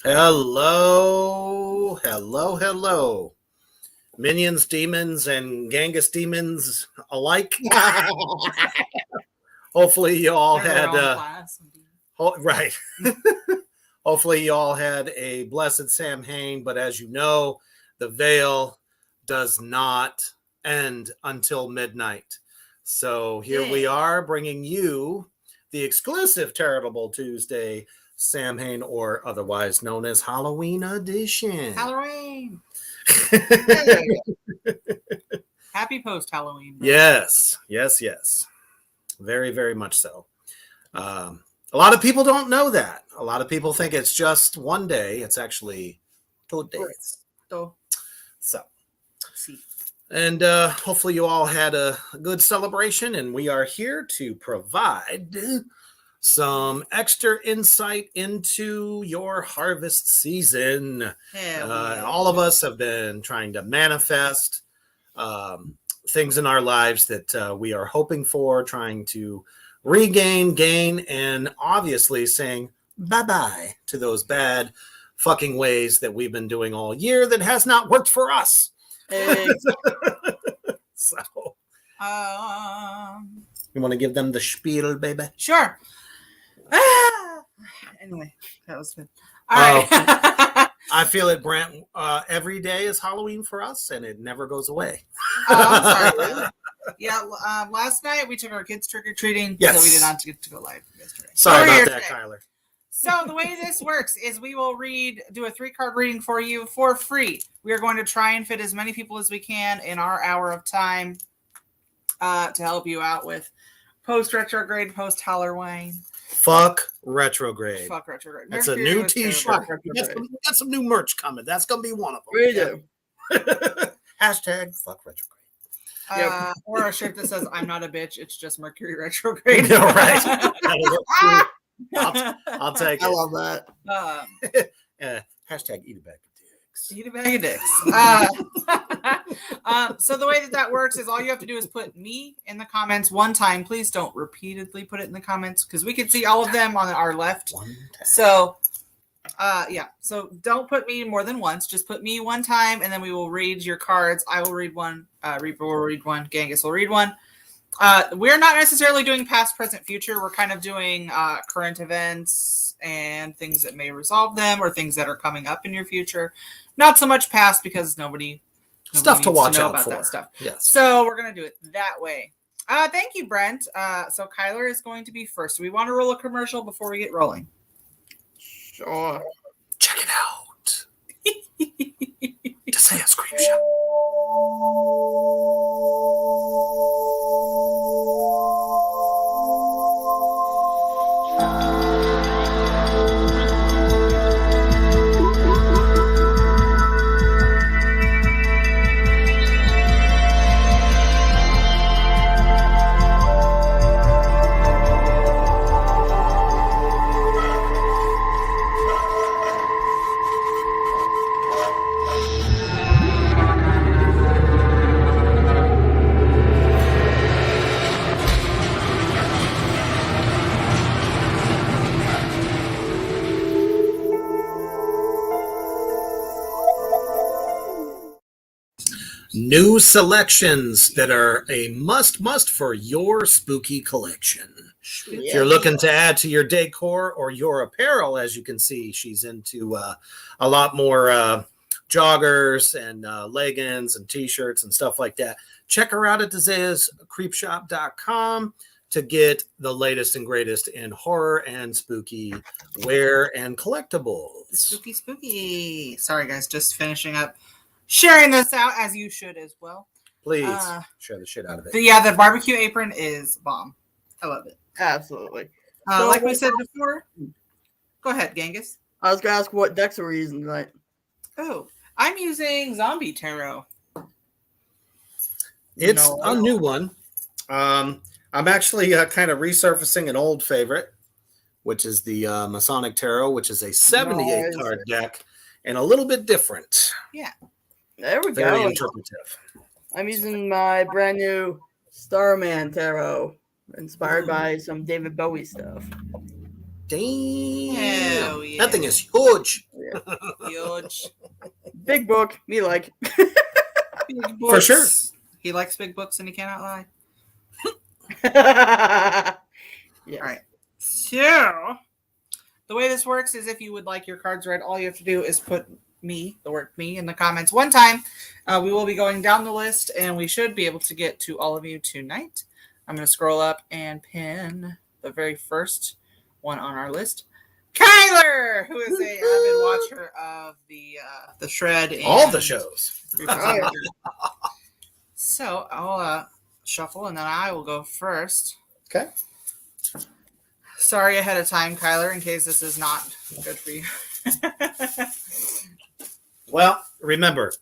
Hello, hello, hello. Minions, demons, and Genghis demons alike. Hopefully you all had right. Hopefully you all had a blessed Samhain, but as you know, the veil does not end until midnight. So here we are bringing you the exclusive Tarotble Tuesday Samhain, or otherwise known as Halloween edition. Halloween. Happy post-Halloween. Yes. Very, very much so. A lot of people don't know that. A lot of people think it's just one day. It's actually 2 days. So, and hopefully you all had a good celebration, and we are here to provide some extra insight into your harvest season. All of us have been trying to manifest things in our lives that we are hoping for, trying to regain, gain, and obviously saying bye-bye to those bad fucking ways that we've been doing all year that has not worked for us. So, you want to give them the spiel, baby? Sure. Anyway, that was good. All right. I feel it, Brent. Every day is Halloween for us, and it never goes away. I'm sorry. Yeah, last night we took our kids trick-or-treating, so we did not get to go live yesterday. Sorry about that, Kyler. So the way this works is we will do a 3-card reading for you for free. We are going to try and fit as many people as we can in our hour of time to help you out with post-retrograde, post-Halloween. Fuck retrograde. Fuck retrograde. That's a new t-shirt. We got some new merch coming. That's going to be one of them. We do. Hashtag fuck retrograde. Or a shirt that says, I'm not a bitch, it's just Mercury retrograde. No, right. I'll take it. I love that. Hashtag eat a bag of dicks. Eat a bag of dicks. So the way that works is all you have to do is put me in the comments one time. Please don't repeatedly put it in the comments because we can see all of them on our left. So so don't put me more than once. Just put me one time, and then we will read your cards. I will read one. Reaper will read one. Genghis will read one. We're not necessarily doing past, present, future. We're kind of doing current events and things that may resolve them, or things that are coming up in your future. Not so much past, because nobody stuff to watch out about for. That stuff. Yes. So we're gonna do it that way. Thank you, Brent. So Kyler is going to be first. Do we want to roll a commercial before we get rolling? Sure. Check it out. To say a scream show. New selections that are a must for your spooky collection. If you're looking to add to your decor or your apparel, as you can see, she's into a lot more joggers and leggings and t-shirts and stuff like that. Check her out at DeZayasCreepShop.com to get the latest and greatest in horror and spooky wear and collectibles. Spooky. Sorry, guys, just finishing up. Sharing this out, as you should as well. Please share the shit out of it. The barbecue apron is bomb. I love it. Absolutely. So, like we said before, go ahead, Genghis. I was going to ask what decks are we using tonight. Oh, I'm using Zombie Tarot. It's a new one. I'm actually kind of resurfacing an old favorite, which is the Masonic Tarot, which is a 78 card deck and a little bit different. Yeah. There we Very go. interpretive. I'm using my brand new Starman Tarot, inspired by some David Bowie stuff. Damn. Hell yeah. That thing is huge. Huge. Big book. Me like. Big For sure. books. He likes big books and he cannot lie. Yes. All right. So, the way this works is if you would like your cards read, all you have to do is put me, the word me, in the comments one time. We will be going down the list and we should be able to get to all of you tonight. I'm going to scroll up and pin the very first one on our list. Kyler, who is a avid watcher of the Shred. And All the shows. So I'll shuffle and then I will go first. Okay. Sorry ahead of time, Kyler, in case this is not good for you. Well, remember,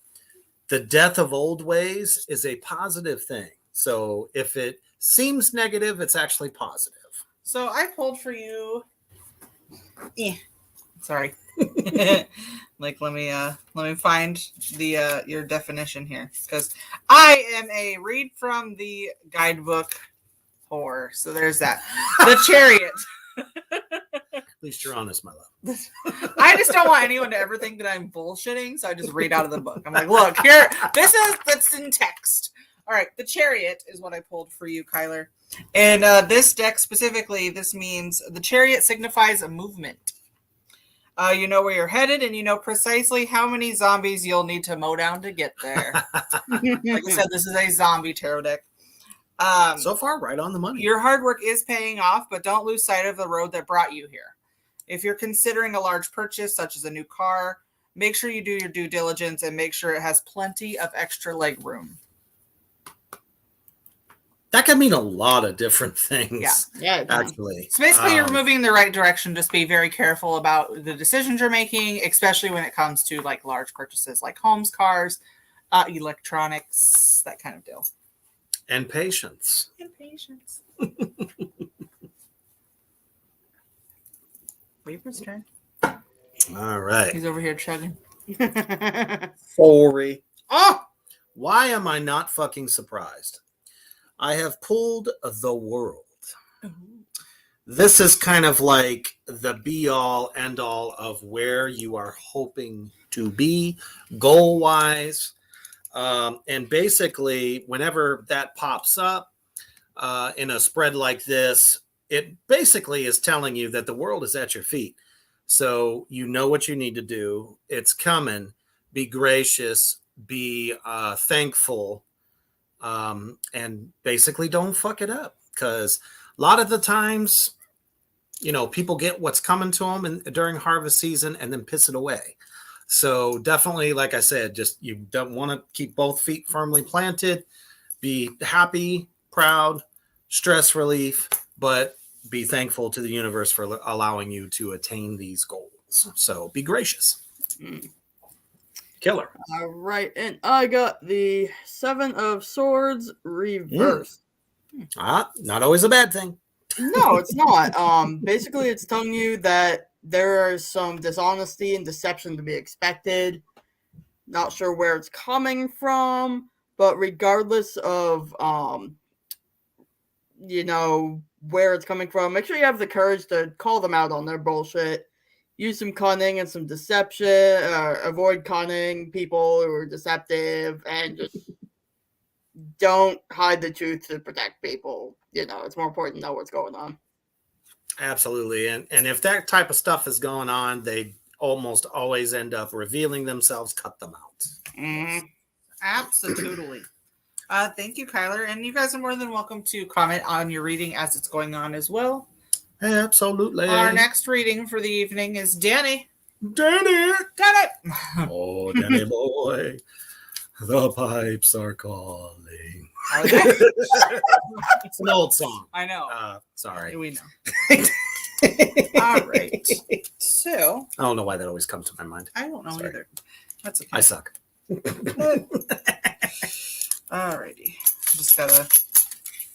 the death of old ways is a positive thing. So if it seems negative, it's actually positive. So I pulled for you. Sorry. Like let me find the your definition here, because I am a read from the guidebook whore. So there's that. The Chariot. At least you're honest, my love. I just don't want anyone to ever think that I'm bullshitting, so I just read out of the book. I'm like, look, here, that's in text. All right, the Chariot is what I pulled for you, Kyler. And this deck specifically, this means the Chariot signifies a movement. You know where you're headed, and you know precisely how many zombies you'll need to mow down to get there. Like I said, this is a zombie tarot deck. So far, right on the money. Your hard work is paying off, but don't lose sight of the road that brought you here. If you're considering a large purchase, such as a new car, make sure you do your due diligence and make sure it has plenty of extra leg room. That can mean a lot of different things. Yeah. Actually. So basically, you're moving in the right direction. Just be very careful about the decisions you're making, especially when it comes to like large purchases like homes, cars, electronics, that kind of deal. And patience. And patience. Weaver's turn. All right. He's over here chugging. Sorry. Oh! Why am I not fucking surprised? I have pulled the World. This is kind of like the be-all, end-all of where you are hoping to be goal-wise. And basically, whenever that pops up in a spread like this, it basically is telling you that the world is at your feet. So you know what you need to do. It's coming. Be gracious. Be thankful. And basically don't fuck it up. Because a lot of the times, you know, people get what's coming to them during harvest season and then piss it away. So definitely, like I said, just you don't want to keep both feet firmly planted. Be happy, proud, stress relief, but be thankful to the universe for allowing you to attain these goals. So be gracious. Killer. All right, and I got the 7 of Swords reversed. Not always a bad thing. No, it's not. Basically, it's telling you that there is some dishonesty and deception to be expected. Not sure where it's coming from, but regardless of you know, where it's coming from, make sure you have the courage to call them out on their bullshit. Use some cunning and some deception. Avoid conning people who are deceptive, and just don't hide the truth to protect people. You know, it's more important to know what's going on. Absolutely. And if that type of stuff is going on, they almost always end up revealing themselves. Cut them out. Mm-hmm. Absolutely. Thank you, Kyler. And you guys are more than welcome to comment on your reading as it's going on as well. Absolutely. Our next reading for the evening is Danny. Danny. Danny. Oh, Danny boy. The pipes are calling. It's an old song. I know. Sorry. We know. All right. So. I don't know why that always comes to my mind. I don't know either. That's okay. I suck. All righty. Just gotta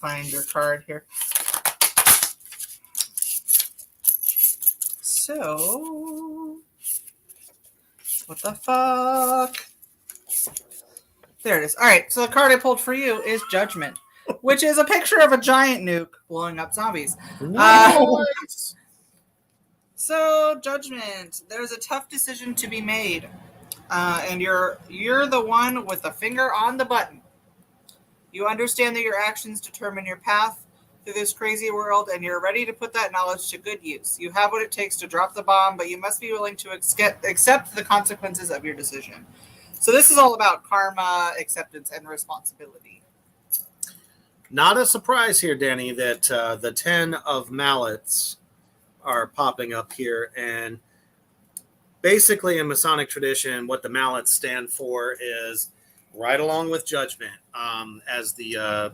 find your card here. So, what the fuck? There it is. All right. So the card I pulled for you is Judgment, which is a picture of a giant nuke blowing up zombies. Nice. So, judgment. There's a tough decision to be made, and you're the one with the finger on the button. You understand that your actions determine your path through this crazy world, and you're ready to put that knowledge to good use. You have what it takes to drop the bomb, but you must be willing to accept the consequences of your decision. So this is all about karma, acceptance, and responsibility. Not a surprise here, Danny, that the 10 of mallets are popping up here. And basically in Masonic tradition, what the mallets stand for is right along with judgment. As the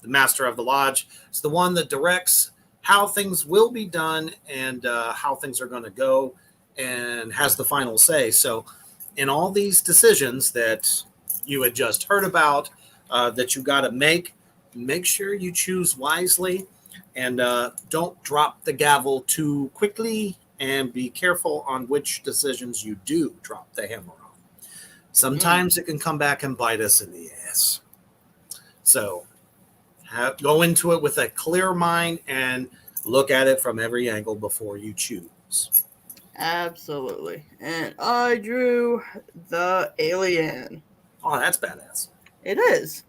master of the lodge, it's the one that directs how things will be done and how things are going to go and has the final say. So in all these decisions that you had just heard about that you got to make sure you choose wisely and don't drop the gavel too quickly, and be careful on which decisions you do drop the hammer on. Sometimes it can come back and bite us in the ass. So go into it with a clear mind and look at it from every angle before you choose. Absolutely. And I drew the alien. Oh, that's badass. It is.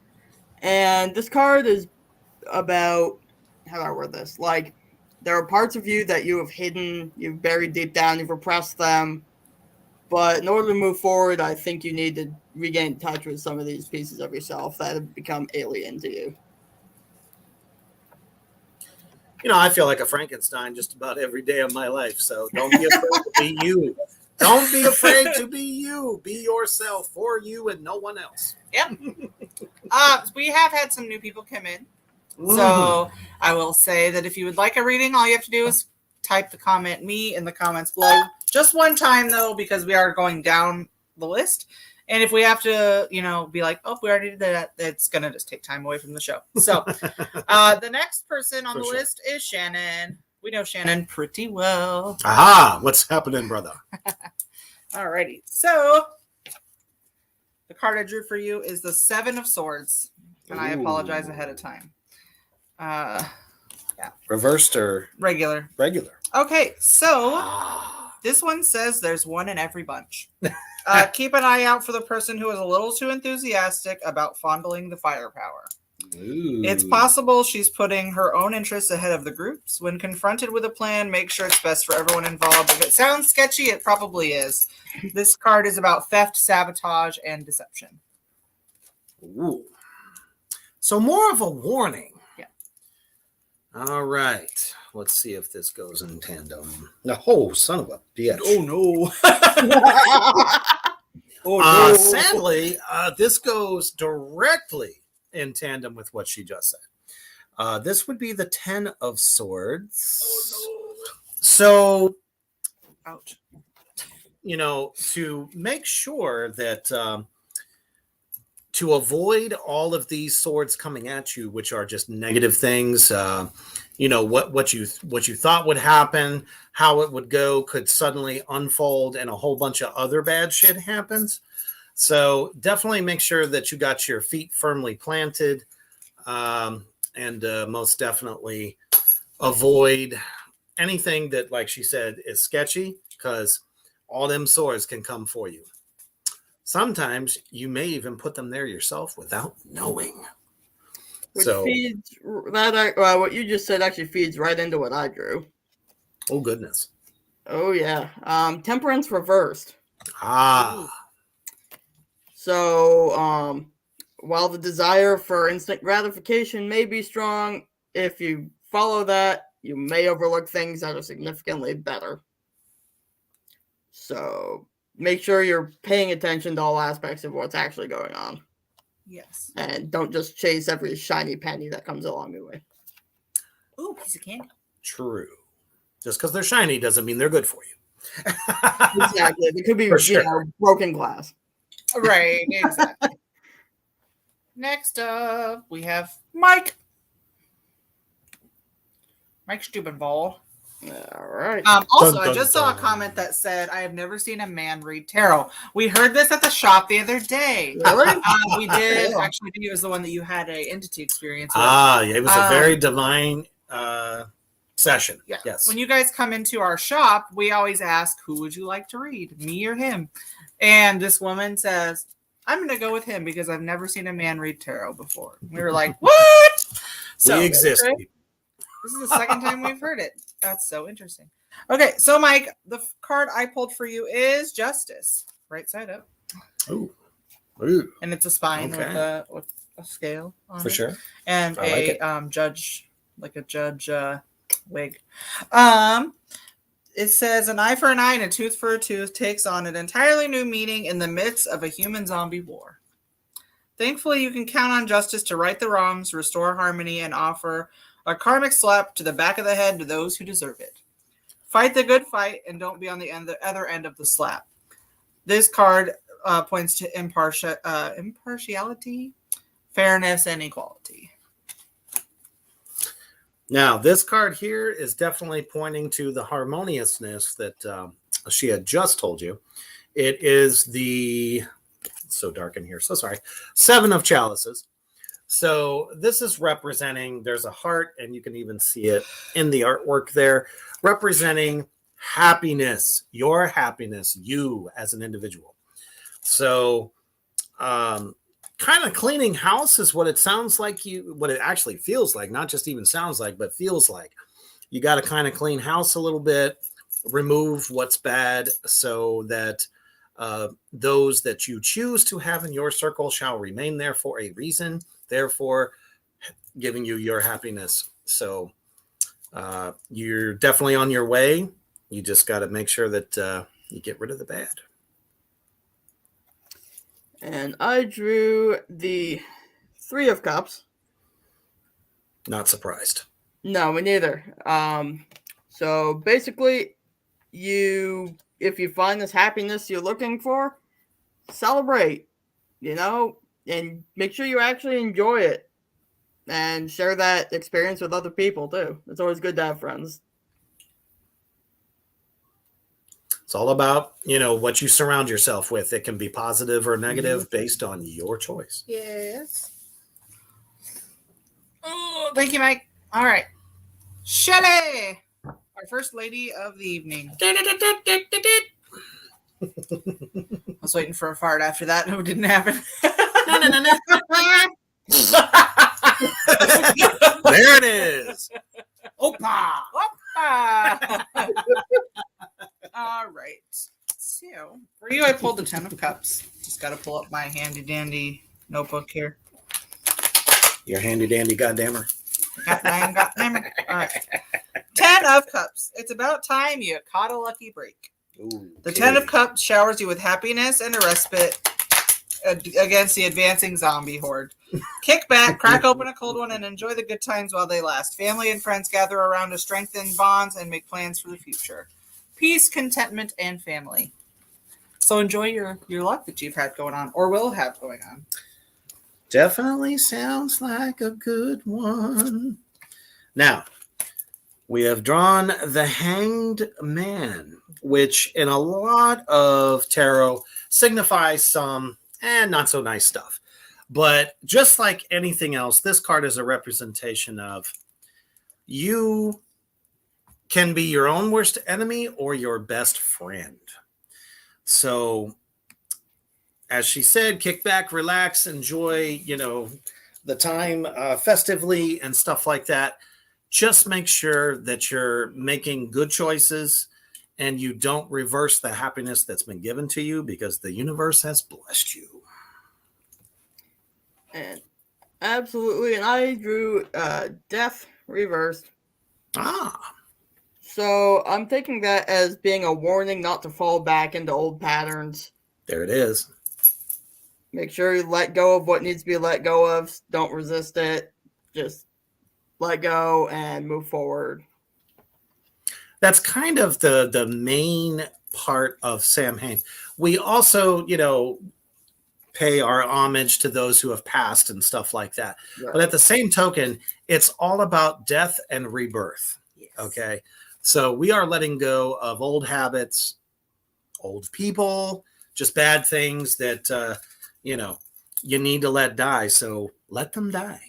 And this card is about, how do I word this? Like, there are parts of you that you have hidden, you've buried deep down, you've repressed them. But in order to move forward, I think you need to regain touch with some of these pieces of yourself that have become alien to you. You know, I feel like a Frankenstein just about every day of my life. So don't be afraid to be you. Don't be afraid to be you. Be yourself, for you and no one else. Yep. We have had some new people come in. So I will say that if you would like a reading, all you have to do is type the comment "me" in the comments below. Just one time, though, because we are going down the list. And if we have to, be like, oh, we already did that, it's going to just take time away from the show. So the next person on the list is Shannon. We know Shannon pretty well. Aha, what's happening, brother? Alrighty. So the card I drew for you is the 7 of Swords. And I apologize ahead of time. Yeah. Reversed or regular? Regular. Okay, so this one says there's one in every bunch. Keep an eye out for the person who is a little too enthusiastic about fondling the firepower. Ooh. It's possible she's putting her own interests ahead of the group's. When confronted with a plan, make sure it's best for everyone involved. If it sounds sketchy, it probably is. This card is about theft, sabotage, and deception. Ooh. So more of a warning. Yeah. All right. Let's see if this goes in tandem. Oh, son of a bitch. Oh, no. Oh, no. Sadly, this goes directly in tandem with what she just said. This would be the 10 of Swords. Oh, no. So, ouch. To make sure that to avoid all of these swords coming at you, which are just negative things, what you thought would happen, how it would go could suddenly unfold and a whole bunch of other bad shit happens. So definitely make sure that you got your feet firmly planted, and most definitely avoid anything that, like she said, is sketchy, because all them swords can come for you. Sometimes you may even put them there yourself without knowing. Which feeds that. What you just said actually feeds right into what I drew. Oh goodness. Oh yeah. Temperance reversed. Ah. So while the desire for instant gratification may be strong, if you follow that, you may overlook things that are significantly better. So make sure you're paying attention to all aspects of what's actually going on. Yes. And don't just chase every shiny penny that comes along your way. Ooh, piece of candy. True. Just because they're shiny doesn't mean they're good for you. Exactly. It could be broken glass. Right, exactly. Next up, we have Mike. Mike Stubenball. All right. Also, I just saw a comment that said, I have never seen a man read tarot. We heard this at the shop the other day. Really? We did. Actually, I think it was the one that you had a entity experience with. Yeah, it was a very divine Session. Yeah. Yes. When you guys come into our shop, we always ask, who would you like to read, me or him? And this woman says, I'm going to go with him because I've never seen a man read tarot before. We were like, what? We exist. Okay. This is the second time we've heard it. That's so interesting. Okay, so Mike, the card I pulled for you is Justice. Right side up. Ooh. Ooh. And it's a spine Okay. with a scale on For it. sure. And I like it. Judge, like a judge wig. It says an eye for an eye and a tooth for a tooth takes on an entirely new meaning in the midst of a human zombie war. Thankfully, you can count on justice to right the wrongs, restore harmony, and offer a karmic slap to the back of the head to those who deserve it. Fight the good fight and don't be on the other end of the slap. This card points to impartiality, fairness, and equality. Now, this card here is definitely pointing to the harmoniousness that she had just told you. It is it's so dark in here, so sorry. 7 of Chalices. So this is representing, there's a heart, and you can even see it in the artwork there, representing happiness, your happiness, you as an individual. So kind of cleaning house is what it sounds like, what it actually feels like, not just even sounds like, but feels like. You got to kind of clean house a little bit, remove what's bad so that those that you choose to have in your circle shall remain there for a reason, therefore giving you your happiness. So you're definitely on your way. You just got to make sure that you get rid of the bad. And I drew the 3 of Cups. Not surprised. No, me neither. So basically, if you find this happiness you're looking for, celebrate, and make sure you actually enjoy it and share that experience with other people too. It's always good to have friends. It's all about, what you surround yourself with. It can be positive or negative based on your choice. Yes. Oh, thank you, Mike. All right. Shelley, our first lady of the evening. I was waiting for a fart after that. No, it didn't happen. There it is. Opa! Opa! All right. So, for you, I pulled the 10 of Cups. Just got to pull up my handy dandy notebook here. Your handy dandy goddammer. Goddammit. All right. 10 of Cups. It's about time you caught a lucky break. Ooh, the 10 of Cups showers you with happiness and a respite against the advancing zombie horde. Kick back, crack open a cold one, and enjoy the good times while they last. Family and friends gather around to strengthen bonds and make plans for the future. Peace, contentment, and family. So enjoy your luck that you've had going on or will have going on. Definitely sounds like a good one. Now, we have drawn the Hanged Man, which in a lot of tarot signifies some not so nice stuff. But just like anything else, this card is a representation of you can be your own worst enemy or your best friend. So, as she said, kick back, relax, enjoy, the time festively and stuff like that. Just make sure that you're making good choices and you don't reverse the happiness that's been given to you because the universe has blessed you. And absolutely. And I drew Death reversed. So I'm taking that as being a warning not to fall back into old patterns. There it is. Make sure you let go of what needs to be let go of. Don't resist it. Just let go and move forward. That's kind of the main part of Samhain. We also, pay our homage to those who have passed and stuff like that. Right. But at the same token, it's all about death and rebirth. Yes. Okay. So we are letting go of old habits, old people, just bad things that, you need to let die. So let them die.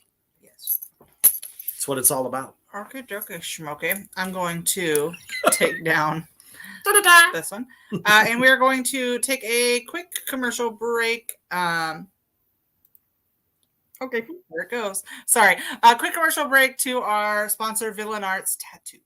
Yes. That's what it's all about. Okay, Schmokey. I'm going to take down this one. And we're going to take a quick commercial break. Okay. There it goes. Sorry. A quick commercial break to our sponsor, Villain Arts Tattoo.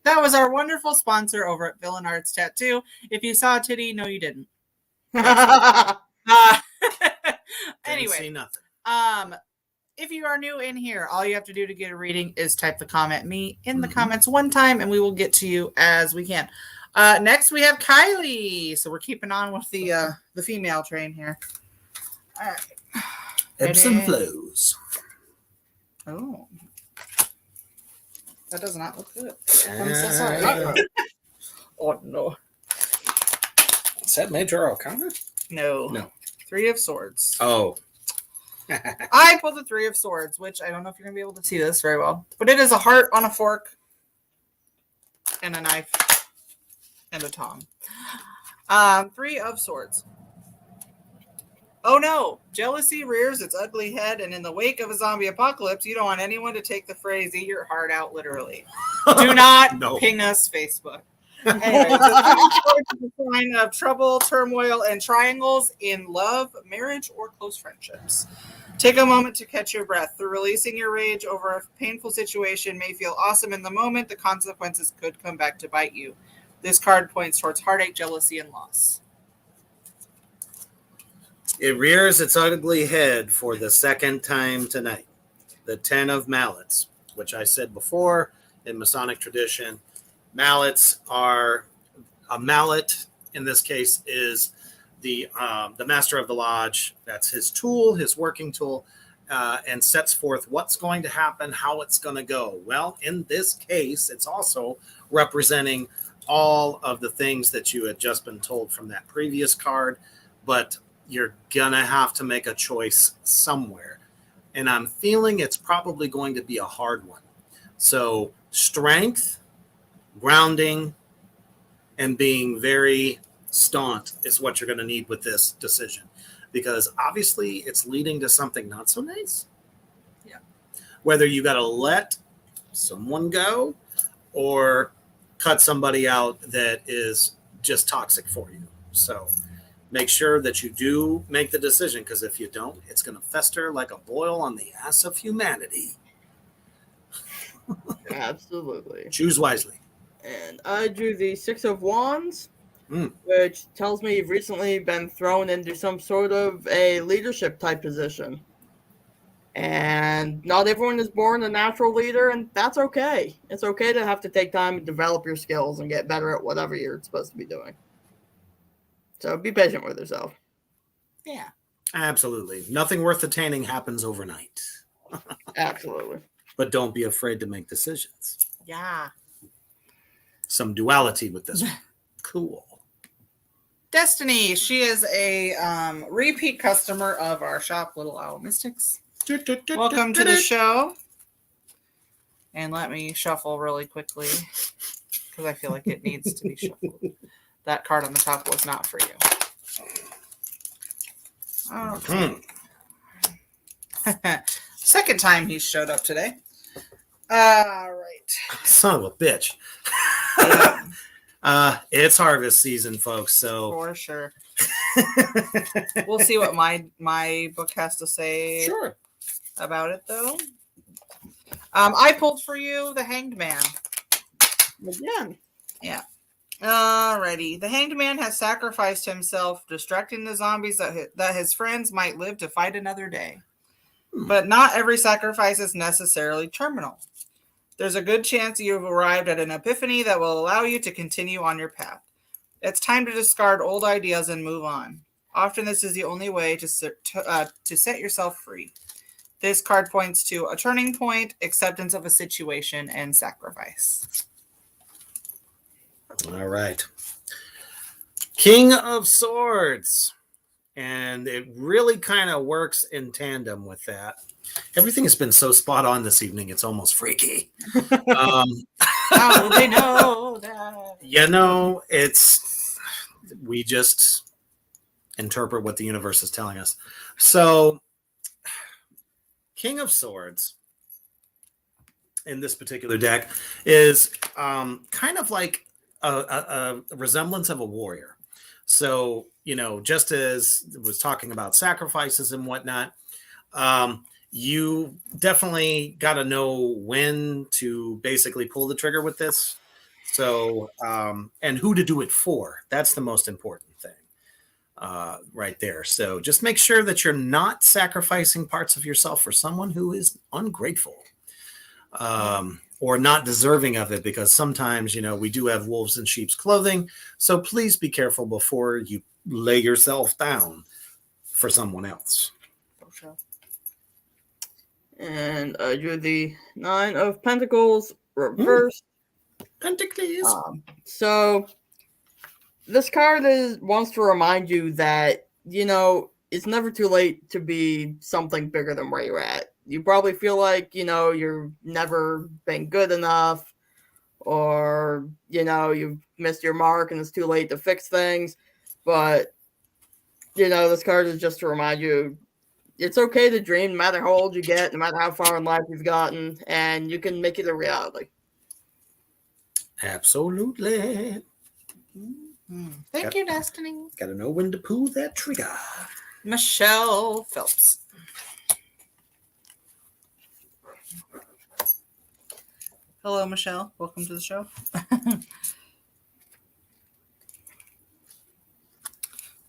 That was our wonderful sponsor over at Villain Arts Tattoo. If you saw a titty, no, you didn't. Anyway, see nothing. If you are new in here, all you have to do to get a reading is type the comment "me" in the comments one time, and we will get to you as we can. Next, we have Kylie. So we're keeping on with the female train here. All right. Ebbs and flows. Oh. That does not look good. I'm so sorry. Oh, no. Is that Major Arcana? No. 3 of Swords. Oh. I pulled the 3 of Swords, which I don't know if you're going to be able to see this very well. But it is a heart on a fork and a knife and a tongue. 3 of Swords. Oh no, jealousy rears its ugly head, and in the wake of a zombie apocalypse, you don't want anyone to take the phrase "eat your heart out" literally. Do not ping us, Facebook. Anyways, it's a sign of trouble, turmoil, and triangles in love, marriage, or close friendships. Take a moment to catch your breath. Through releasing your rage over a painful situation may feel awesome in the moment, the consequences could come back to bite you. This card points towards heartache, jealousy, and loss. It rears its ugly head for the second time tonight. The 10 of Mallets, which I said before in Masonic tradition. Mallets are a mallet. In this case, is the master of the lodge. That's his tool, his working tool, and sets forth what's going to happen, how it's going to go. Well, in this case, it's also representing all of the things that you had just been told from that previous card, but you're going to have to make a choice somewhere. And I'm feeling it's probably going to be a hard one. So strength, grounding, and being very staunch is what you're going to need with this decision. Because obviously it's leading to something not so nice. Yeah. Whether you got to let someone go or cut somebody out that is just toxic for you. So make sure that you do make the decision, because if you don't, it's going to fester like a boil on the ass of humanity. Absolutely. Choose wisely. And I drew the 6 of Wands, which tells me you've recently been thrown into some sort of a leadership type position. And not everyone is born a natural leader, and that's okay. It's okay to have to take time to develop your skills and get better at whatever you're supposed to be doing. So be patient with yourself. Yeah. Absolutely. Nothing worth attaining happens overnight. Absolutely. But don't be afraid to make decisions. Yeah. Some duality with this one. Cool. Destiny. She is a repeat customer of our shop, Little Owl Mystics. Welcome to the show. And let me shuffle really quickly because I feel like it needs to be shuffled. That card on the top was not for you. Okay. Second time he showed up today. All right. Son of a bitch. It's harvest season, folks. So for sure. We'll see what my book has to say about it, though. I pulled for you the Hanged Man. Again. Yeah. Alrighty. The Hanged Man has sacrificed himself, distracting the zombies that his friends might live to fight another day. But not every sacrifice is necessarily terminal. There's a good chance you've arrived at an epiphany that will allow you to continue on your path. It's time to discard old ideas and move on. Often this is the only way to set yourself free. This card points to a turning point, acceptance of a situation, and sacrifice. All right. King of Swords. And it really kind of works in tandem with that. Everything has been so spot on this evening, it's almost freaky. How would they know that? You know, we just interpret what the universe is telling us. So, King of Swords in this particular deck is kind of like a resemblance of a warrior. So, you know, just as it was talking about sacrifices and whatnot, you definitely got to know when to basically pull the trigger with this. So, and who to do it for. That's the most important thing right there. So just make sure that you're not sacrificing parts of yourself for someone who is ungrateful or not deserving of it, because sometimes, you know, we do have wolves in sheep's clothing. So please be careful before you lay yourself down for someone else. And I drew the Nine of Pentacles reversed. Pentacles. So this card wants to remind you that, you know, it's never too late to be something bigger than where you're at. You probably feel like, you know, you've never been good enough, or, you know, you've missed your mark and it's too late to fix things. But, you know, this card is just to remind you it's okay to dream, no matter how old you get, no matter how far in life you've gotten, and you can make it a reality. Absolutely. Thank you, Destiny. Got to know when to pull that trigger. Michelle Phelps. Hello, Michelle. Welcome to the show.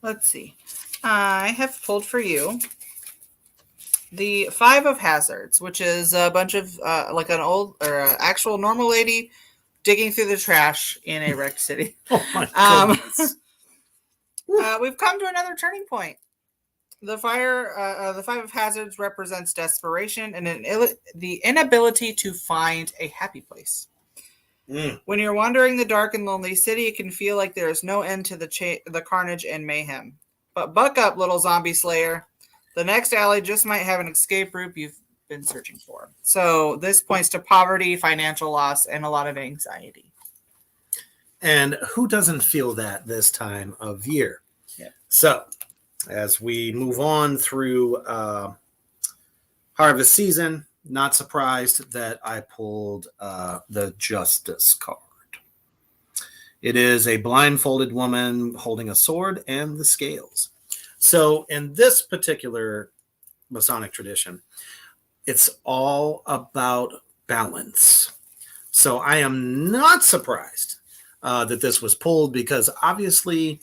Let's see. I have pulled for you the Five of Hazards, which is a bunch of like an old or actual normal lady digging through the trash in a wrecked city. Oh my goodness. We've come to another turning point. The Five of Hazards represents desperation and the inability to find a happy place. When you're wandering the dark and lonely city, it can feel like there is no end to the carnage and mayhem. But buck up, little zombie slayer. The next alley just might have an escape route you've been searching for. So this points to poverty, financial loss, and a lot of anxiety. And who doesn't feel that this time of year? Yeah. So as we move on through harvest season, not surprised that I pulled the Justice card. It is a blindfolded woman holding a sword and the scales. So in this particular Masonic tradition, it's all about balance. So I am not surprised that this was pulled, because obviously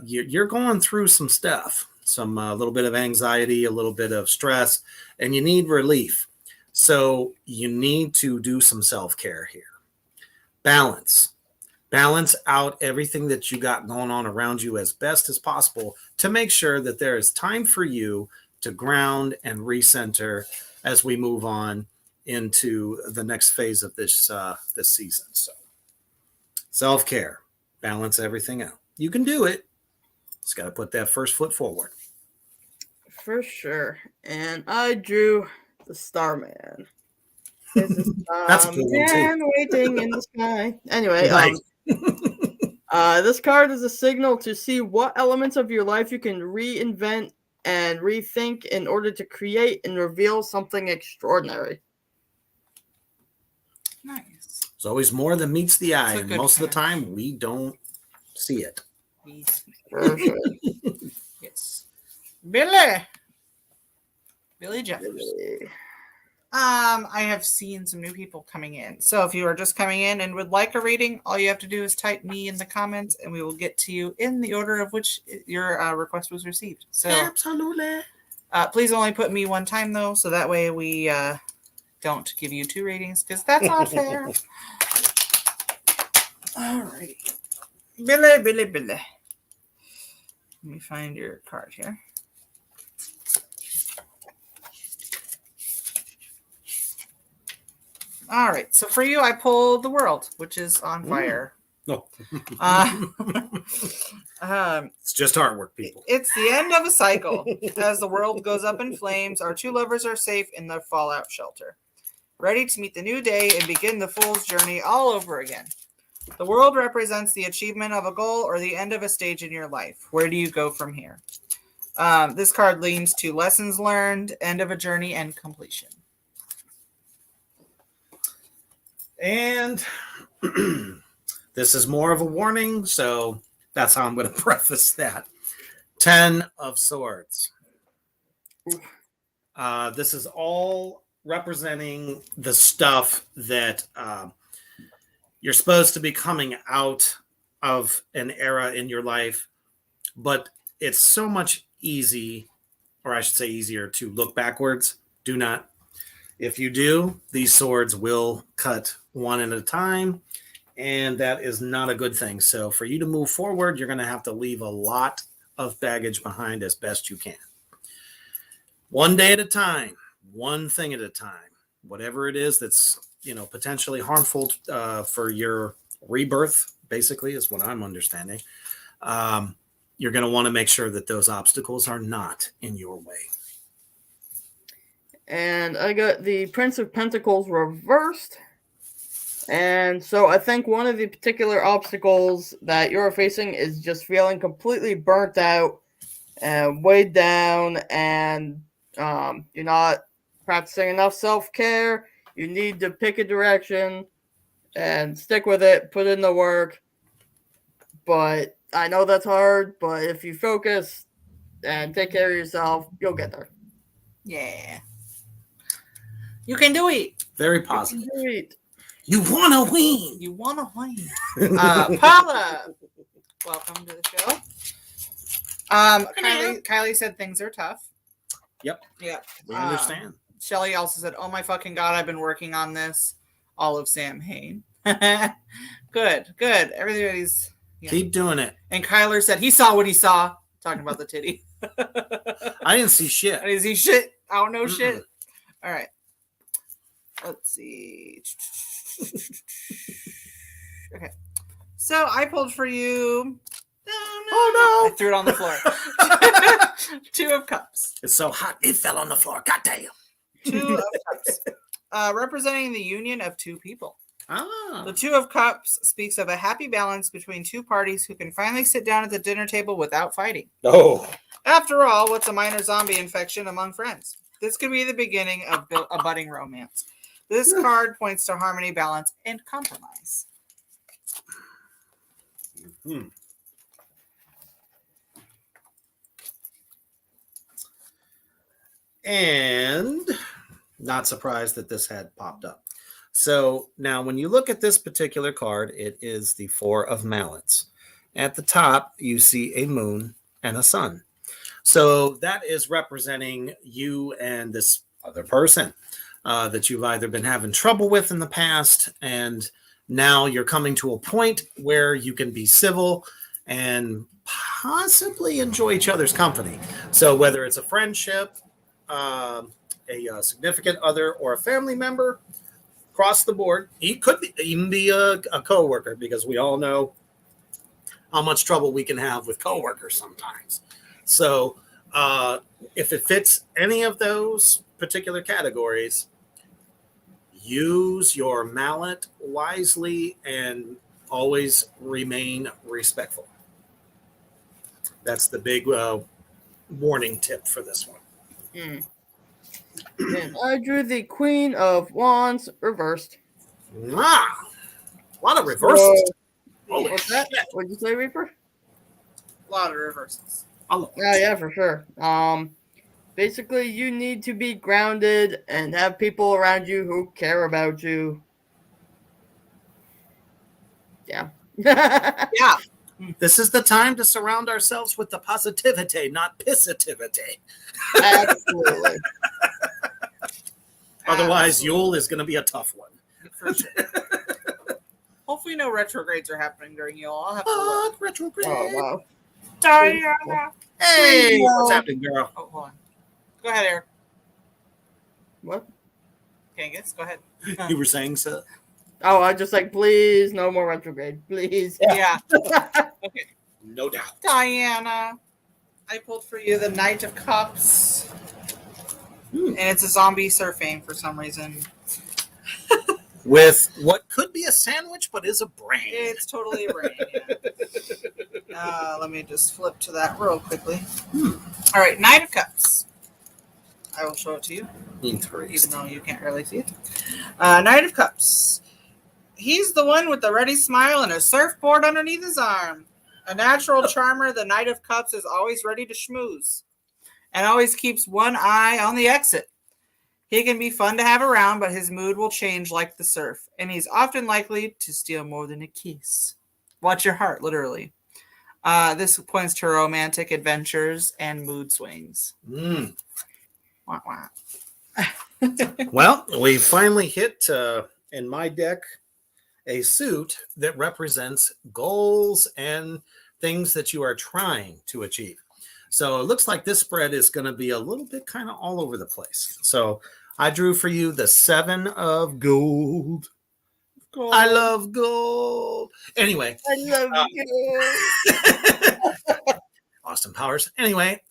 you're going through some stuff, some little bit of anxiety, a little bit of stress, and you need relief. So you need to do some self-care here. Balance out everything that you got going on around you as best as possible to make sure that there is time for you to ground and recenter as we move on into the next phase of this season. So self-care, balance everything out. You can do it. Just got to put that first foot forward. For sure. And I drew the Starman. That's a good one too. Waiting in the sky. Anyway, Right. This card is a signal to see what elements of your life you can reinvent and rethink in order to create and reveal something extraordinary. Nice. There's always more than meets the eye, That's a and good most of the card. time we don't see it. For sure. Yes. Billy Jeffers. I have seen some new people coming in. So if you are just coming in and would like a reading, all you have to do is type me in the comments and we will get to you in the order of which your request was received. So Absolutely. Please only put me one time though, so that way we don't give you 2 readings because that's not fair. Alrighty. Billy. Let me find your card here. All right. So for you, I pulled the world, which is on fire. No. It's just artwork, people. It's the end of a cycle. As the world goes up in flames, our 2 lovers are safe in their fallout shelter, ready to meet the new day and begin the fool's journey all over again. The world represents the achievement of a goal or the end of a stage in your life. Where do you go from here? This card leans to lessons learned, end of a journey, and completion. And this is more of a warning, so that's how I'm going to preface that. 10 of Swords. This is all representing the stuff that you're supposed to be coming out of an era in your life, but it's so much easier to look backwards. Do not. If you do, these swords will cut one at a time, and that is not a good thing. So for you to move forward, you're going to have to leave a lot of baggage behind as best you can. One day at a time, one thing at a time. Whatever it is that's, potentially harmful for your rebirth, basically, is what I'm understanding. You're going to want to make sure that those obstacles are not in your way. And I got the Prince of Pentacles reversed. And so I think one of the particular obstacles that you're facing is just feeling completely burnt out and weighed down, and you're not practicing enough self-care. You need to pick a direction and stick with it, put in the work. But I know that's hard, but if you focus and take care of yourself, you'll get there. Yeah. You can do it. Very positive. You can do it. You want to win. You want to win. Paula, welcome to the show. Kylie said things are tough. Yep. Yeah. We understand. Shelly also said, "Oh my fucking God, I've been working on this." All of Sam Hain. Good. Everybody's keep doing it. And Kyler said he saw what he saw. Talking about the titty. I didn't see shit. I didn't see shit. I don't know shit. All right. Let's see. Okay. So I pulled for you. Oh no! I threw it on the floor. 2 of Cups. It's so hot it fell on the floor. Goddamn. 2 of Cups. Representing the union of 2 people. Ah. The 2 of Cups speaks of a happy balance between 2 parties who can finally sit down at the dinner table without fighting. Oh. After all, what's a minor zombie infection among friends? This could be the beginning of a budding romance. This card points to harmony, balance, and compromise. And not surprised that this had popped up. So now when you look at this particular card, it is the 4 of Mallets. At the top, you see a moon and a sun. So that is representing you and this other person that you've either been having trouble with in the past, and now you're coming to a point where you can be civil and possibly enjoy each other's company. So whether it's a friendship, a significant other, or a family member, across the board, he could even be a coworker, because we all know how much trouble we can have with coworkers sometimes. So if it fits any of those particular categories, use your mallet wisely and always remain respectful. That's the big warning tip for this one. And I drew the Queen of Wands reversed. Ah, a lot of reversals. What's that? What did you say, Reaper? A lot of reversals. Yeah, for sure. Basically, you need to be grounded and have people around you who care about you. Yeah. Yeah. This is the time to surround ourselves with the positivity, not pissivity. Absolutely. Otherwise, Absolutely. Yule is going to be a tough one. For sure. Hopefully, no retrogrades are happening during Yule. I'll have to look. Retrograde. Oh, wow. Diana. Hey, what's happening, girl? Oh, hold on. Go ahead, Eric. What? Kangas, go ahead. You were saying so? Oh, I just like, please, no more retrograde. Please. Yeah. Okay. No doubt. Diana. I pulled for you the Knight of Cups. And it's a zombie surfing for some reason. With what could be a sandwich, but is a brain. It's totally a brain. Yeah. Let me just flip to that real quickly. All right, Knight of Cups. I will show it to you, even though you can't really see it. Knight of Cups. He's the one with the ready smile and a surfboard underneath his arm. A natural charmer, the Knight of Cups is always ready to schmooze and always keeps one eye on the exit. He can be fun to have around, but his mood will change like the surf, and he's often likely to steal more than a kiss. Watch your heart, literally. This points to romantic adventures and mood swings. Mm. Wah, wah. Well, we finally hit, in my deck, a suit that represents goals and things that you are trying to achieve. So it looks like this spread is going to be a little bit kind of all over the place. So I drew for you the 7 of gold. I love gold. Anyway. I love you. Austin Powers. Anyway,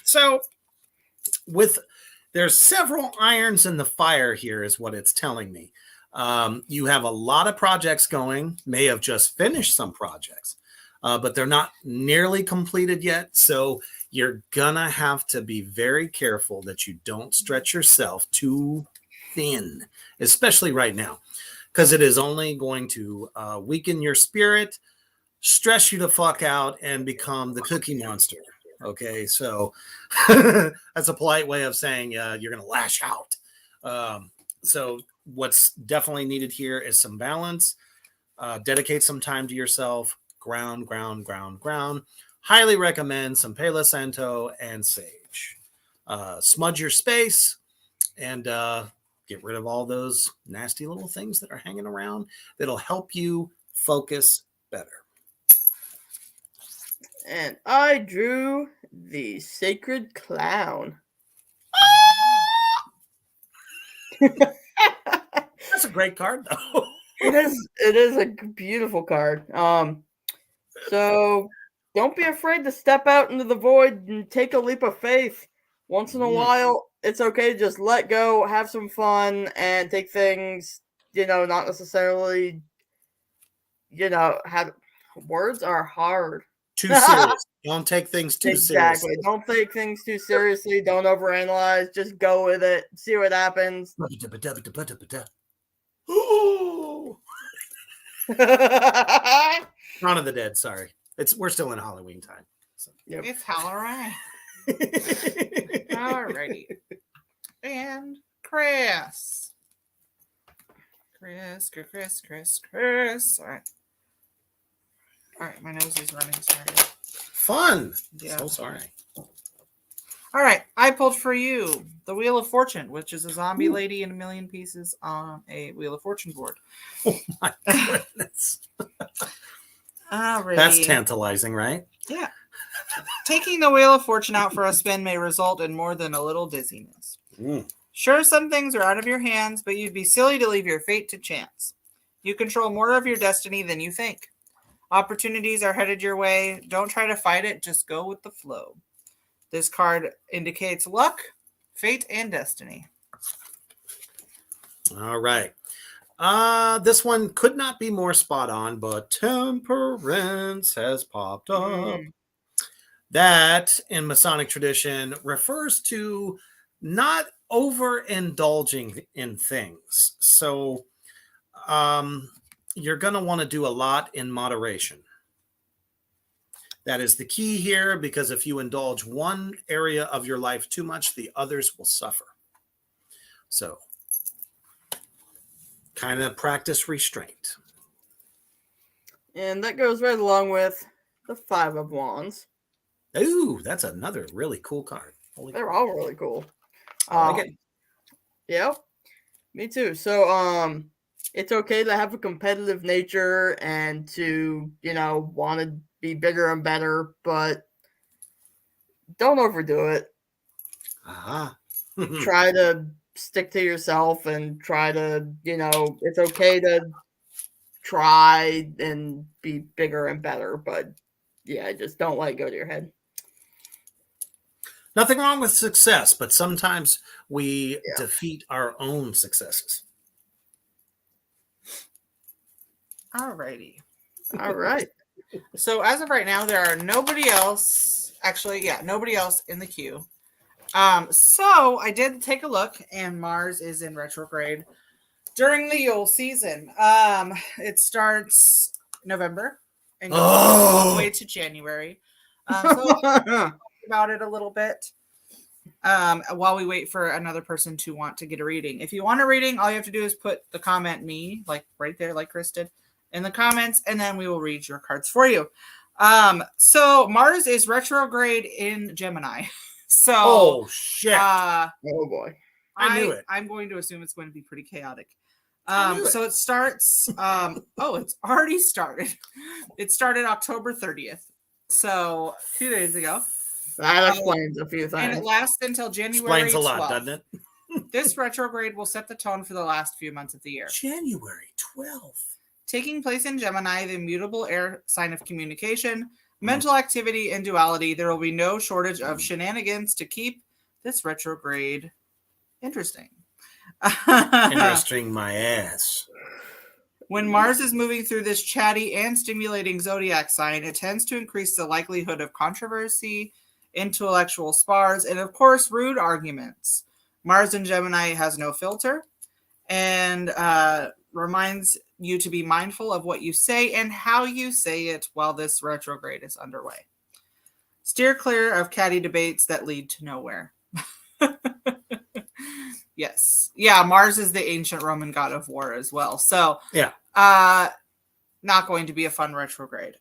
so there's several irons in the fire here is what it's telling me. You have a lot of projects going, may have just finished some projects, but they're not nearly completed yet. So you're gonna have to be very careful that you don't stretch yourself too thin, especially right now, because it is only going to weaken your spirit, stress you the fuck out, and become the cookie monster. Okay, so that's a polite way of saying you're going to lash out. So what's definitely needed here is some balance. Dedicate some time to yourself. Ground. Highly recommend some Palo Santo and sage. Smudge your space and get rid of all those nasty little things that are hanging around that'll help you focus better. And I drew the Sacred Clown. That's a great card, though. It is a beautiful card. So don't be afraid to step out into the void and take a leap of faith. Once in a while, it's okay to just let go, have some fun, and take things, not necessarily, have words are hard. Too serious. Don't take things too Exactly. seriously. Don't take things too seriously. Don't overanalyze. Just go with it. See what happens. Ooh. Dawn of the Dead. Sorry, we're still in Halloween time. So. Yep. It's Halloween. Alrighty. And Chris. All right. All right, my nose is running. Sorry. Fun. Yeah. So sorry. All right, I pulled for you the Wheel of Fortune, which is a zombie lady in a million pieces on a Wheel of Fortune board. Oh my goodness. Alrighty. That's tantalizing, right? Yeah. Taking the Wheel of Fortune out for a spin may result in more than a little dizziness. Sure, some things are out of your hands, but you'd be silly to leave your fate to chance. You control more of your destiny than you think. Opportunities are headed your way. Don't try to fight it, just go with the flow. This card indicates luck, fate, and destiny. All right. This one could not be more spot on, but temperance has popped up. That, in Masonic tradition, refers to not overindulging in things. So you're going to want to do a lot in moderation. That is the key here, because if you indulge one area of your life too much, the others will suffer. So kind of practice restraint. And that goes right along with the Five of Wands. Ooh, that's another really cool card. Holy They're crap. all really cool. I like it. Yep. Me too. So, it's okay to have a competitive nature and to, want to be bigger and better, but don't overdo it. Ah. Try to stick to yourself and try to, it's okay to try and be bigger and better, but yeah, just don't let it go to your head. Nothing wrong with success, but sometimes we defeat our own successes. Alrighty. All right. So as of right now, there are nobody else. Actually, nobody else in the queue. So I did take a look, and Mars is in retrograde during the Yule season. It starts November and goes all the way to January. So I'll talk about it a little bit while we wait for another person to want to get a reading. If you want a reading, all you have to do is put the comment "me" like right there, like Chris did, in the comments, and then we will read your cards for you. So Mars is retrograde in Gemini. So oh shit. Oh boy. I knew it. I'm going to assume it's going to be pretty chaotic. So it starts it's already started. It started October 30th. So 2 days ago. That explains a few things. And it lasts until January Explains a lot, 12th. doesn't it? This retrograde will set the tone for the last few months of the year. January 12th. Taking place in Gemini, the immutable air sign of communication, mental activity, and duality, there will be no shortage of shenanigans to keep this retrograde interesting. Interesting my ass. When Mars is moving through this chatty and stimulating zodiac sign, it tends to increase the likelihood of controversy, intellectual spars, and of course, rude arguments. Mars in Gemini has no filter and reminds you to be mindful of what you say and how you say it while this retrograde is underway. Steer clear of catty debates that lead to nowhere. Yes. Yeah, Mars is the ancient Roman god of war as well. So, yeah. Not going to be a fun retrograde.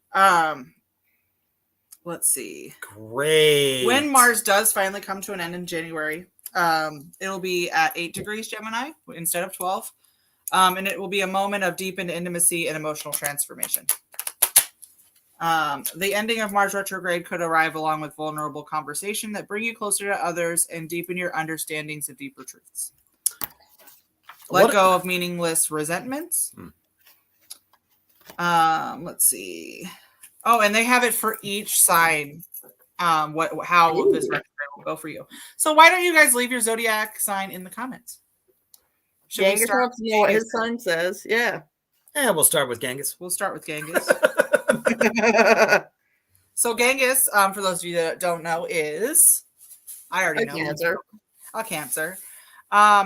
Let's see. Great. When Mars does finally come to an end in January, it'll be at 8 degrees Gemini instead of 12. And it will be a moment of deepened intimacy and emotional transformation. The ending of Mars retrograde could arrive along with vulnerable conversation that bring you closer to others and deepen your understandings of deeper truths. Let go of meaningless resentments. Let's see. Oh, and they have it for each sign. How this retrograde will go for you. So why don't you guys leave your zodiac sign in the comments? Should we start with what his sign says? Yeah. Yeah, we'll start with Genghis. We'll start with Genghis. So Genghis, for those of you that don't know, is I already know Cancer. A Cancer.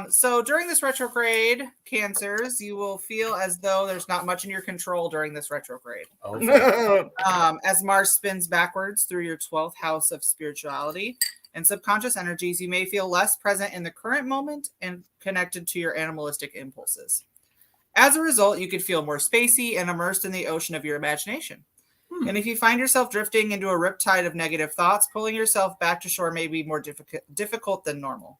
So during this retrograde, Cancers, you will feel as though there's not much in your control during this retrograde. Oh, as Mars spins backwards through your 12th house of spirituality and subconscious energies, you may feel less present in the current moment and connected to your animalistic impulses. As a result, you could feel more spacey and immersed in the ocean of your imagination. And if you find yourself drifting into a riptide of negative thoughts, pulling yourself back to shore may be more difficult than normal.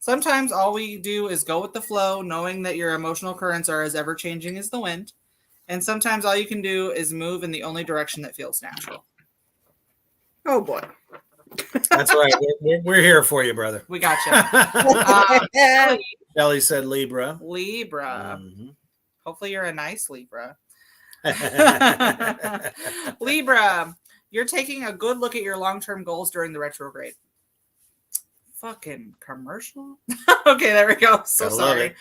Sometimes all we do is go with the flow, knowing that your emotional currents are as ever-changing as the wind. And sometimes all you can do is move in the only direction that feels natural. Oh, boy. That's right. We're here for you, brother. We got you. Ellie said Libra. Libra. Mm-hmm. Hopefully you're a nice Libra. Libra, you're taking a good look at your long-term goals during the retrograde. Fucking commercial. Okay, there we go. So sorry.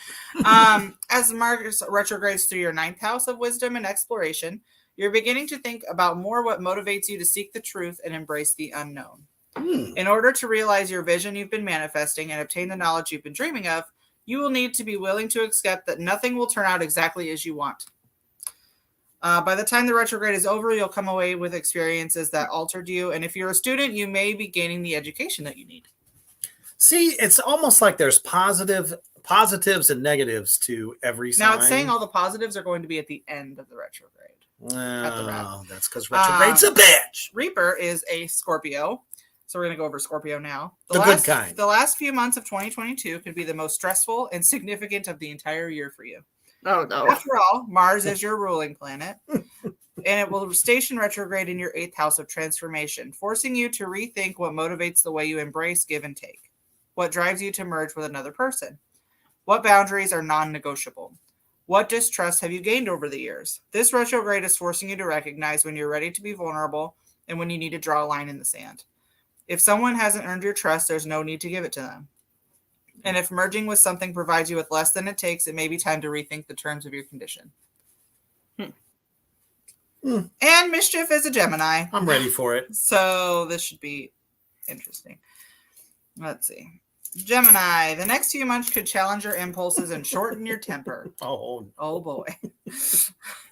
As Mars retrogrades through your 9th house of wisdom and exploration, you're beginning to think about more what motivates you to seek the truth and embrace the unknown. In order to realize your vision you've been manifesting and obtain the knowledge you've been dreaming of, you will need to be willing to accept that nothing will turn out exactly as you want. By the time the retrograde is over, you'll come away with experiences that altered you. And if you're a student, you may be gaining the education that you need. See, it's almost like there's positives and negatives to every sign. Now, it's saying all the positives are going to be at the end of the retrograde. Oh, that's because retrograde's a bitch. Reaper is a Scorpio. So we're going to go over Scorpio now. The good kind. The last few months of 2022 could be the most stressful and significant of the entire year for you. Oh, no. After all, Mars is your ruling planet, and it will station retrograde in your 8th house of transformation, forcing you to rethink what motivates the way you embrace, give, and take. What drives you to merge with another person? What boundaries are non-negotiable? What distrust have you gained over the years? This retrograde is forcing you to recognize when you're ready to be vulnerable and when you need to draw a line in the sand. If someone hasn't earned your trust, there's no need to give it to them. And if merging with something provides you with less than it takes, it may be time to rethink the terms of your condition. And Mischief is a Gemini. I'm ready for it. So this should be interesting. Let's see. Gemini, the next few months could challenge your impulses and shorten your temper. Oh boy.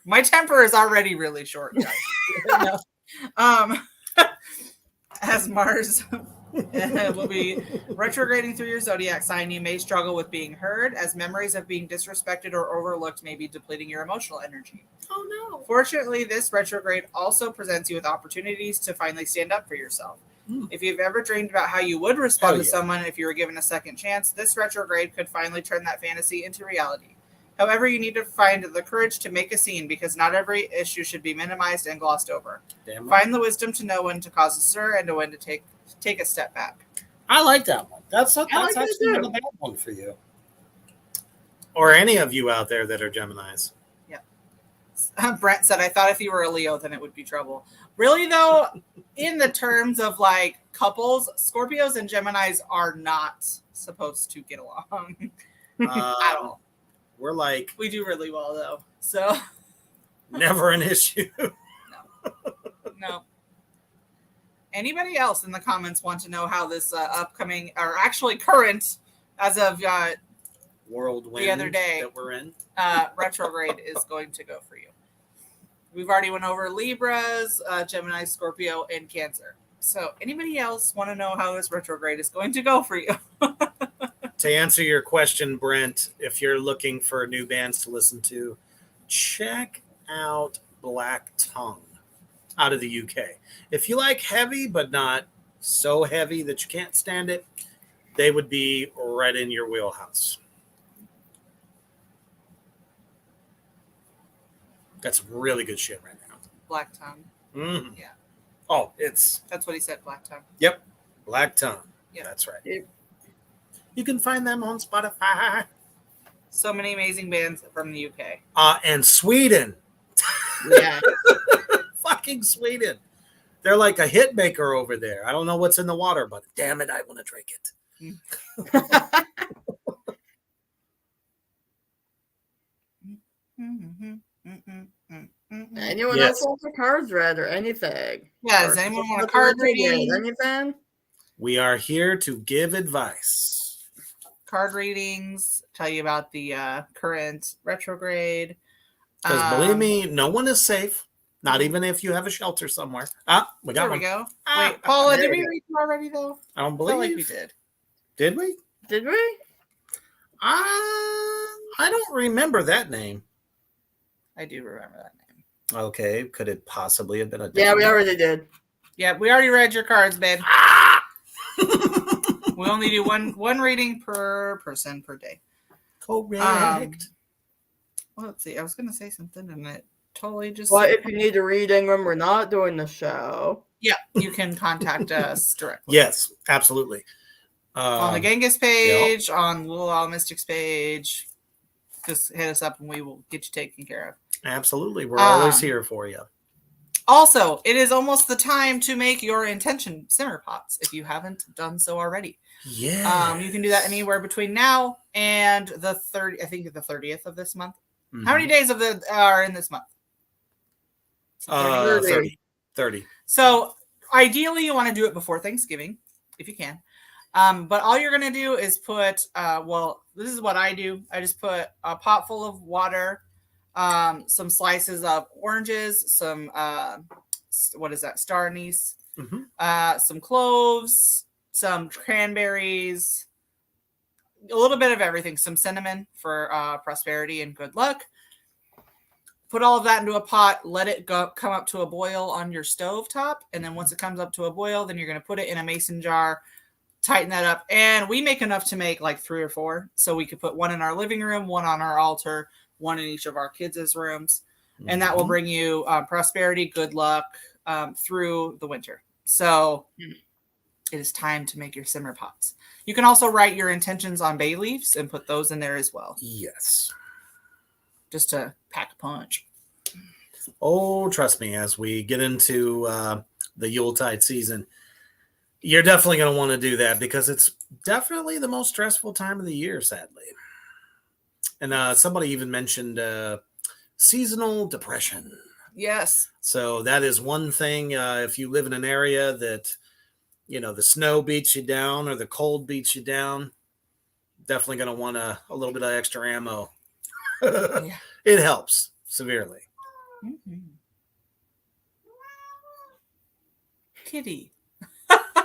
My temper is already really short, guys. As Mars will be retrograding through your zodiac sign, you may struggle with being heard, as memories of being disrespected or overlooked may be depleting your emotional energy. Oh no. Fortunately, this retrograde also presents you with opportunities to finally stand up for yourself. If you've ever dreamed about how you would respond to someone if you were given a second chance, this retrograde could finally turn that fantasy into reality. However, you need to find the courage to make a scene, because not every issue should be minimized and glossed over. Find the wisdom to know when to cause a stir and to when to take a step back. I like that one. That's actually not a bad one for you. Or any of you out there that are Geminis. Yeah. Brent said, I thought if you were a Leo, then it would be trouble. Really, though, in the terms of like couples, Scorpios and Geminis are not supposed to get along at all. We're like, we do really well, though. So never an issue. No. Anybody else in the comments want to know how this upcoming, or actually current, as of whirlwind the other day that we're in, retrograde is going to go for you? We've already went over Libras, Gemini, Scorpio, and Cancer. So anybody else want to know how this retrograde is going to go for you? To answer your question, Brent, if you're looking for new bands to listen to, check out Black Tongue out of the UK. If you like heavy, but not so heavy that you can't stand it, they would be right in your wheelhouse. That's really good shit right now. Black Tongue. Mm-hmm. Yeah. Oh, that's what he said, Black Tongue. Yep. Black Tongue. Yep. That's right. Yep. You can find them on Spotify. So many amazing bands from the UK. And Sweden. Yeah. Fucking Sweden. They're like a hit maker over there. I don't know what's in the water, but damn it, I want to drink it. Anyone else want the cards read or anything? Yeah, does anyone want a card reading? Anything? We are here to give advice. Card readings, tell you about the current retrograde. Because believe me, no one is safe. Not even if you have a shelter somewhere. We got one. There we go. Wait, Paula, did we read you already, though? I don't believe. I feel like we did. Did we? Did we? I don't remember that name. I do remember that name. Okay. Could it possibly have been a Yeah, we already did. Yeah, we already read your cards, babe. We only do one reading per person per day. Correct. Well, let's see. I was going to say something, and it totally just... Well, if you need a reading when we're not doing the show... Yeah, you can contact us directly. Yes, absolutely. On the Genghis page, on Little Owl Mystics page. Just hit us up, and we will get you taken care of. Absolutely. We're always here for you. Also, it is almost the time to make your intention simmer pots if you haven't done so already. Yeah. You can do that anywhere between now and the 30th of this month. Mm-hmm. How many days are in this month? 30. So ideally you want to do it before Thanksgiving, if you can. But all you're going to do is put, this is what I do. I just put a pot full of water, some slices of oranges, some what is that, star anise, some cloves, some cranberries, a little bit of everything, some cinnamon for prosperity and good luck. Put all of that into a pot, let it come up to a boil on your stove top, and then once it comes up to a boil, then you're going to put it in a mason jar, tighten that up, and we make enough to make like 3 or 4, so we could put one in our living room, one on our altar, one in each of our kids' rooms, and that will bring you prosperity, good luck through the winter. So it is time to make your simmer pots. You can also write your intentions on bay leaves and put those in there as well. Yes. Just to pack a punch. Oh, trust me, as we get into the Yuletide season, you're definitely going to want to do that because it's definitely the most stressful time of the year, sadly. And somebody even mentioned seasonal depression. Yes. So that is one thing. If you live in an area that, the snow beats you down or the cold beats you down, definitely going to want a little bit of extra ammo. Yeah. It helps severely. Mm-hmm. Kitty.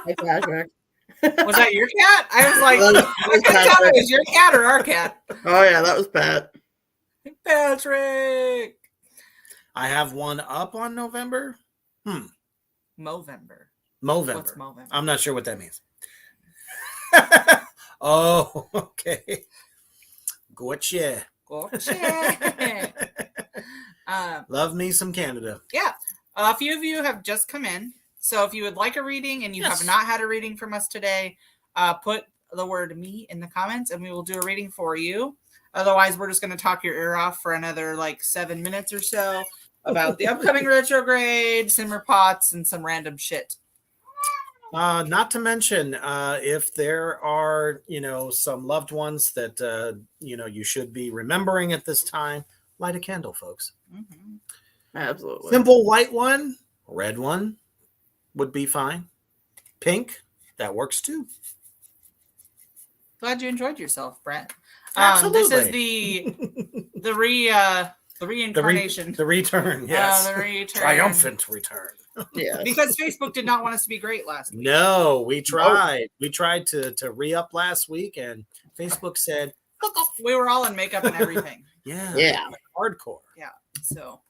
Was that your cat? I was like, I couldn't tell if it was your cat or our cat. Oh yeah, that was Pat. Patrick. I have one up on November. Movember. What's Movember? I'm not sure what that means. Oh, okay. Gotcha. Love me some Canada. Yeah. A few of you have just come in. So if you would like a reading and you have not had a reading from us today, put the word me in the comments and we will do a reading for you. Otherwise, we're just going to talk your ear off for another like 7 minutes or so about the upcoming retrograde, simmer pots, and some random shit. Not to mention, if there are, some loved ones that, you should be remembering at this time, light a candle, folks. Mm-hmm. Absolutely. Simple white one, red one would be fine. Pink, that works too. Glad you enjoyed yourself, Brent. Absolutely. This is the reincarnation. The return, yes. The return. Triumphant return. Yeah. Because Facebook did not want us to be great last week. No, we tried. Nope. We tried to re-up last week, and Facebook said, we were all in makeup and everything. Yeah. Hardcore. Yeah. So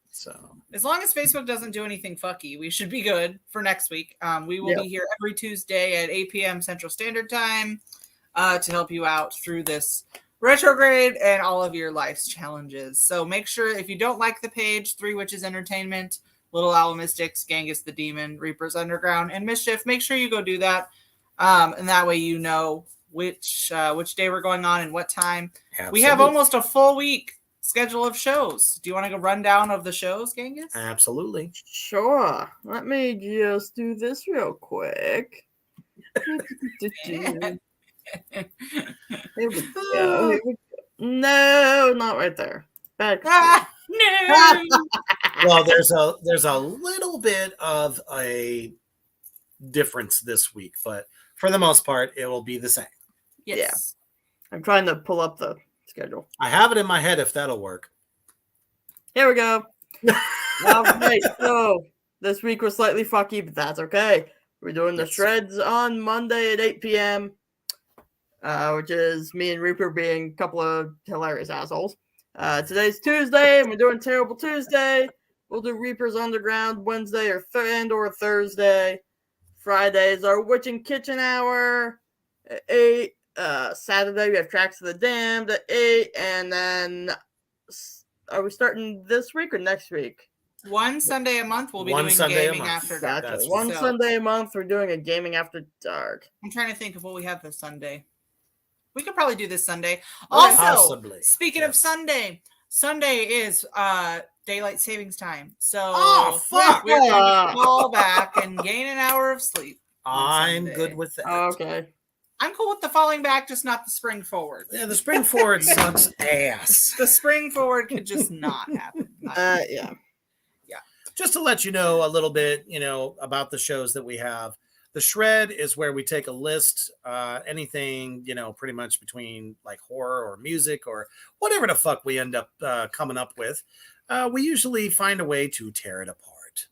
as long as Facebook doesn't do anything fucky, we should be good for next week. We will be here every Tuesday at 8 p.m. Central Standard Time to help you out through this retrograde and all of your life's challenges. So make sure if you don't like the page, 3 Witches Entertainment, Little Owl Mystics, Genghis the Demon, Reapers Underground, and Mischief, make sure you go do that. And that way you know which day we're going on and what time. Absolutely. We have almost a full week schedule of shows. Do you want to go run down of the shows, Genghis? Absolutely. Sure. Let me just do this real quick. Here we go. No, not right there. Back. No. Well, there's a little bit of a difference this week, but for the most part, it will be the same. Yes. Yeah. I'm trying to pull up the schedule. I have it in my head if that'll work. Here we go. All right. So this week was slightly fucky, but that's okay. We're doing the shreds on Monday at 8 p.m., which is me and Reaper being a couple of hilarious assholes. Today's Tuesday, and we're doing Terrible Tuesday. We'll do Reaper's Underground Wednesday or Thursday. Friday is our Witch and Kitchen Hour at 8. Saturday, we have Tracks of the Damned at 8. And then, are we starting this week or next week? One Sunday a month, we'll be doing Gaming After Dark. Gotcha. One Sunday a month, we're doing a Gaming After Dark. I'm trying to think of what we have this Sunday. We could probably do this Sunday. Also, possibly. Speaking of Sunday is daylight savings time. So fuck! We're going to fall back and gain an hour of sleep. I'm good with that. Okay. I'm cool with the falling back, just not the spring forward. Yeah, the spring forward sucks ass. The spring forward could just not happen. Yeah. Just to let you know a little bit, about the shows that we have. The shred is where we take a list, anything, pretty much between like horror or music or whatever the fuck we end up coming up with. We usually find a way to tear it apart.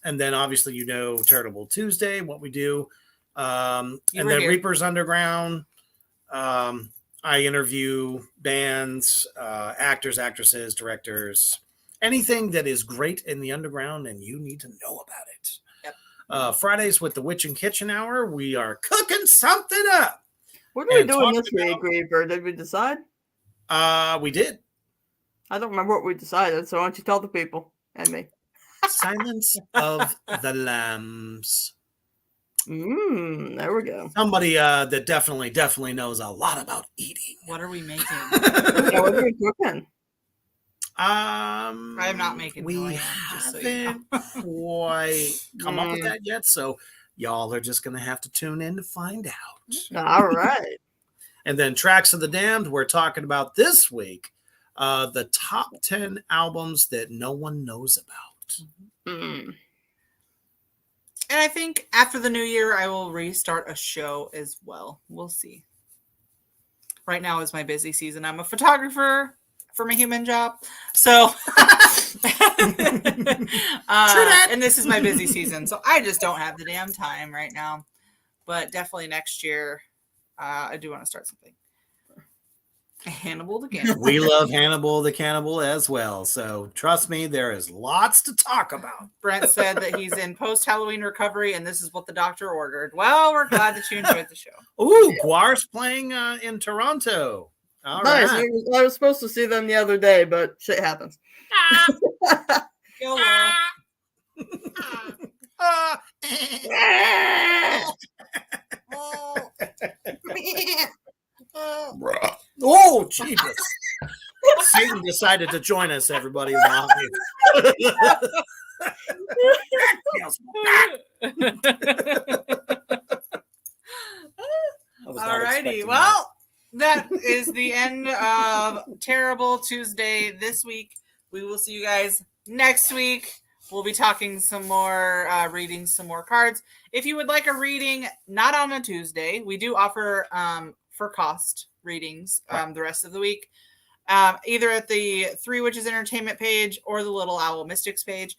And then obviously, Tarotble Tuesday, what we do. And then here. Reaper's Underground. I interview bands, actors, actresses, directors, anything that is great in the underground and you need to know about it. Yep. Fridays with the Witch and Kitchen Hour, we are cooking something up. What are we doing this week, Reaper? Did we decide? We did. I don't remember what we decided, so why don't you tell the people and me? Silence of the Lambs. There we go. Somebody that definitely knows a lot about eating. What are we making? Yeah, what are we cooking? I am not making. We haven't quite come up with that yet, so y'all are just gonna have to tune in to find out. All right. And then Tracks of the Damned, we're talking about this week, the top 10 albums that no one knows about. Mm-hmm. And I think after the new year, I will restart a show as well. We'll see. Right now is my busy season. I'm a photographer for my human job. So, and this is my busy season. So I just don't have the damn time right now. But definitely next year, I do want to start something. Hannibal the Cannibal. We love Hannibal the Cannibal as well. So trust me, there is lots to talk about. Brent said that he's in post-Halloween recovery, and this is what the doctor ordered. Well, we're glad that you enjoyed the show. Ooh, Guar's playing in Toronto. All nice. right. I was supposed to see them the other day, but shit happens. Go Laura. Oh, Jesus. Satan decided to join us, everybody. Alrighty. Well, that is the end of Terrible Tuesday this week. We will see you guys next week. We'll be talking some more, reading some more cards. If you would like a reading, not on a Tuesday, we do offer for cost readings the rest of the week, either at the Three Witches Entertainment page or the Little Owl Mystics page.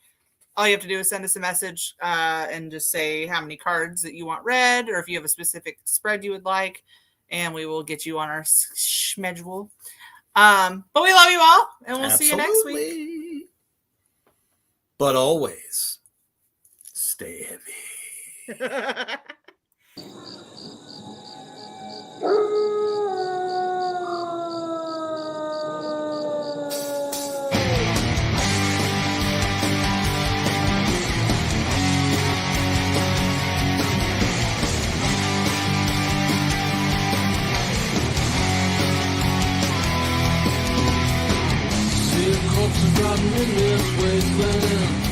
All you have to do is send us a message and just say how many cards that you want read, or if you have a specific spread you would like, and we will get you on our schedule. But we love you all, and we'll see you next week. But always stay heavy. Corpses rotting in this wasteland.